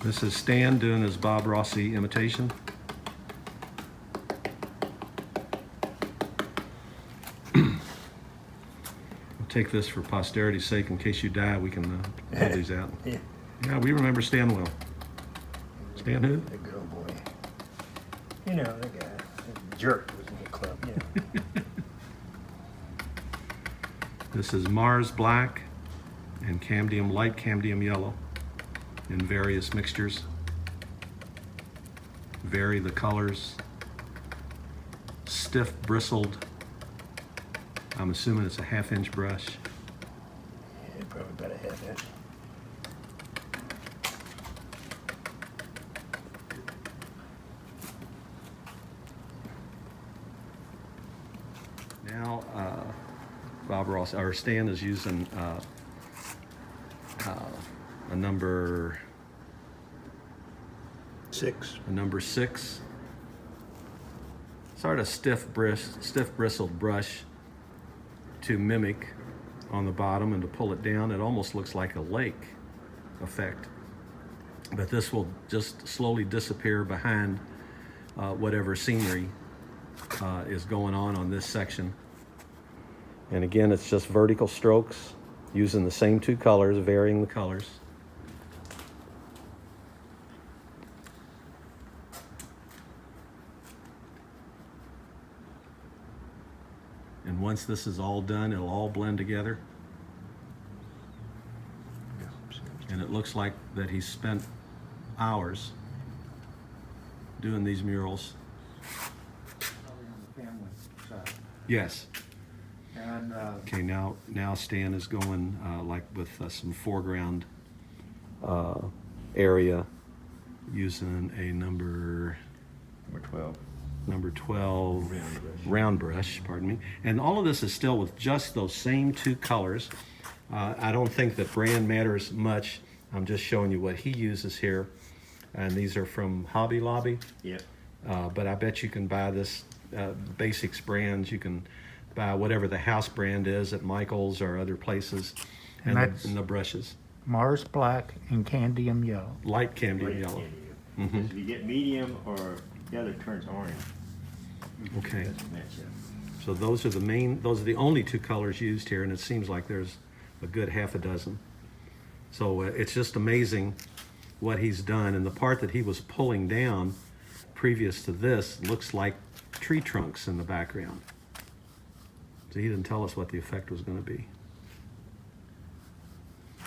This is Stan doing his Bob Rossi imitation. We'll take this for posterity's sake. In case you die, we can pull these out. Yeah, we remember Stan well. Stan who? The good old boy. You know, the guy. The jerk was in the club, yeah. This is Mars Black and Camdium Light Camdium Yellow in various mixtures. Vary the colors. Stiff bristled. I'm assuming it's a 1/2 inch brush. Yeah, probably about a 1/2 inch. Now, Bob Ross, or Stan is using a number 6. a number 6. Sort of stiff bristled brush to mimic on the bottom and to pull it down. It almost looks like a lake effect. But this will just slowly disappear behind whatever scenery is going on this section. And again, it's just vertical strokes using the same 2 colors, varying the colors. And once this is all done, it'll all blend together. And it looks like that he spent hours doing these murals. Yes. And Okay, now Stan is going like with some foreground area using a number 12. Number 12 round brush, pardon me. And all of this is still with just those same 2 colors. I don't think that brand matters much. I'm just showing you what he uses here. And these are from Hobby Lobby. Yep. But I bet you can buy this Basics brands. You can buy whatever the house brand is at Michael's or other places. And And, that's- the brushes. Mars Black and Candium Yellow. Light Camdium Yellow. Because if you get medium or the other turns orange, Okay. it doesn't match up. So those are the only 2 colors used here, and it seems like there's a good 6. So it's just amazing what he's done. And the part that he was pulling down previous to this looks like tree trunks in the background. So he didn't tell us what the effect was going to be.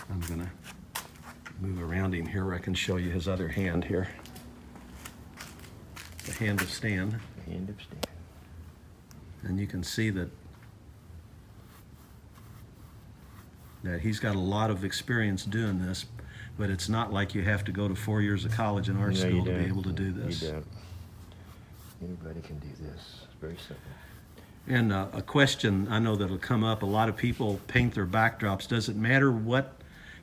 I'm going to move around him here where I can show you his other hand here. The hand of Stan. Hand of Stan. And you can see that he's got a lot of experience doing this, but it's not like you have to go to 4 years of college and art No, school you to be don't. able to do this. You don't. Anybody can do this. It's very simple. And a question I know that'll come up, a lot of people paint their backdrops. Does it matter what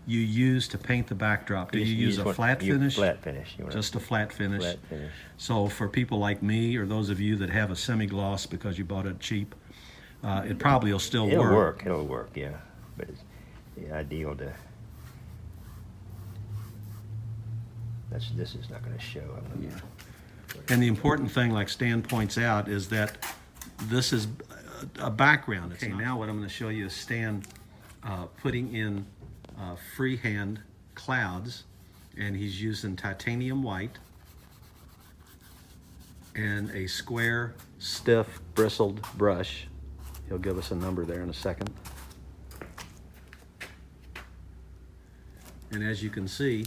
you use to paint the backdrop? Do you use a flat finish? Flat finish. You want Just a flat finish? flat finish. So for people like me or those of you that have a semi-gloss because you bought it cheap, it probably will still It'll work. work. It'll work, yeah. But it's ideal to... This is not going to show. I'm Yeah. gonna- And the important thing, like Stan points out, is that this is a background. Okay, now what I'm going to show you is Stan putting in freehand clouds, and he's using titanium white and a square, stiff, bristled brush. He'll give us a number there in a second. And as you can see,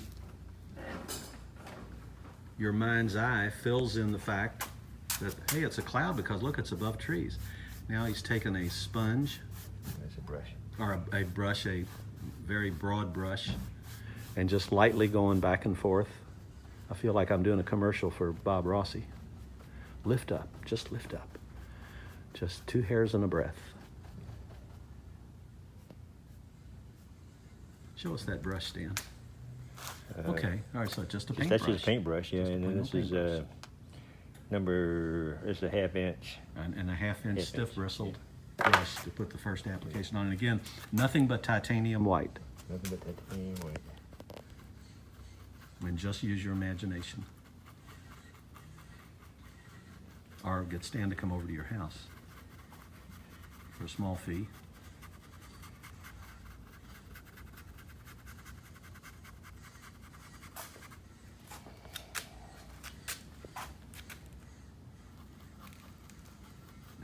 your mind's eye fills in the fact that, hey, it's a cloud because look, it's above trees. Now he's taken a sponge, That's a brush. or a brush, a very broad brush, and just lightly going back and forth. I feel like I'm doing a commercial for Bob Rossi. Lift up, just lift up. Just 2 hairs and a breath. Show us that brush, Stan. Okay, all right, so just a paintbrush. That's just a paintbrush, yeah. Just a And then plain this old is paintbrush. this is a 1/2 inch. And a 1/2 inch Half stiff inch, bristled brush to put the first application on. And again, nothing but titanium white. Nothing but titanium white. And just use your imagination. Or get Stan to come over to your house for a small fee.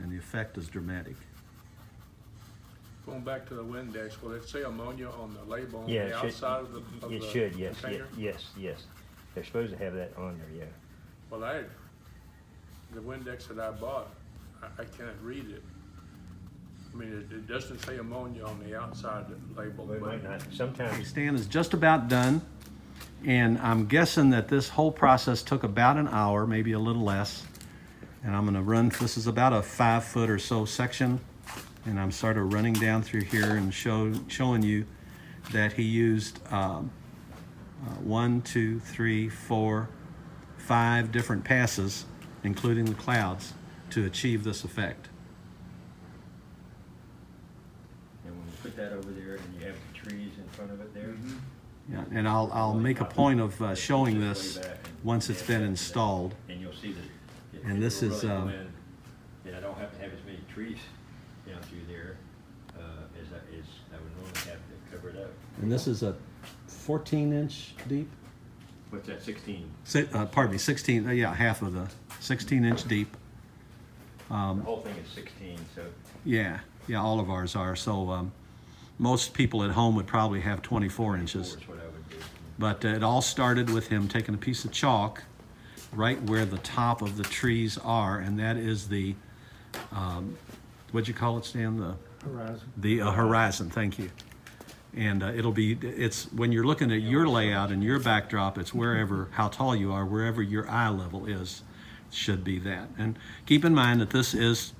And the effect is dramatic. Going back to the Windex, will it say ammonia on the label on Yeah, the it should- outside of the It should, yes, container? yes. They're supposed to have that on there, yeah. Well, the Windex that I bought, I can't read it. I mean, it doesn't say ammonia on the outside label. Well, it but- might not, sometimes, Stan is just about done, and I'm guessing that this whole process took about an hour, maybe a little less. And I'm gonna run, this is about a 5 foot or so section, and I'm sort of running down through here and showing you that he used 1, 2, 3, 4, 5 different passes, including the clouds, to achieve this effect. and when you put that over there and you have the trees in front of it there. Yeah, and I'll make a point of showing this once it's been installed. And you'll see that. And this is, And I don't have to have as many trees down through there as I would normally have to cover it up. And this is a 14-inch deep. What's that, 16? Pardon me, 16. Yeah, half of the 16-inch deep. The whole thing is 16, so. Yeah, all of ours are. So most people at home would probably have 24 inches. Is what I would do. But it all started with him taking a piece of chalk right where the top of the trees are, and that is the, what'd you call it, Stan? Horizon. The horizon, thank you. And it's when you're looking at your layout and your backdrop, it's wherever, how tall you are, wherever your eye level is, should be that. And keep in mind that this is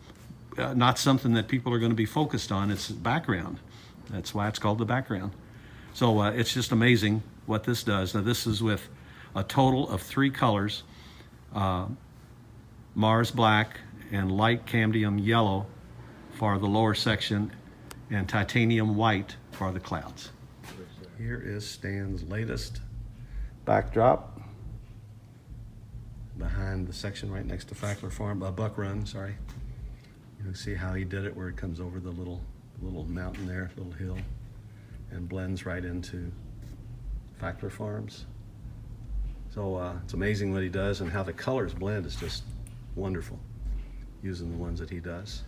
not something that people are going to be focused on, it's background. That's why it's called the background. So it's just amazing what this does. Now this is with a total of 3 colors, Mars black and light cambium yellow for the lower section and titanium white for the clouds. Here is Stan's latest backdrop behind the section right next to Fackler Farm, Buck Run, sorry. You can see how he did it where it comes over the little mountain there, little hill, and blends right into Fackler Farms. So it's amazing what he does, and how the colors blend is just wonderful using the ones that he does.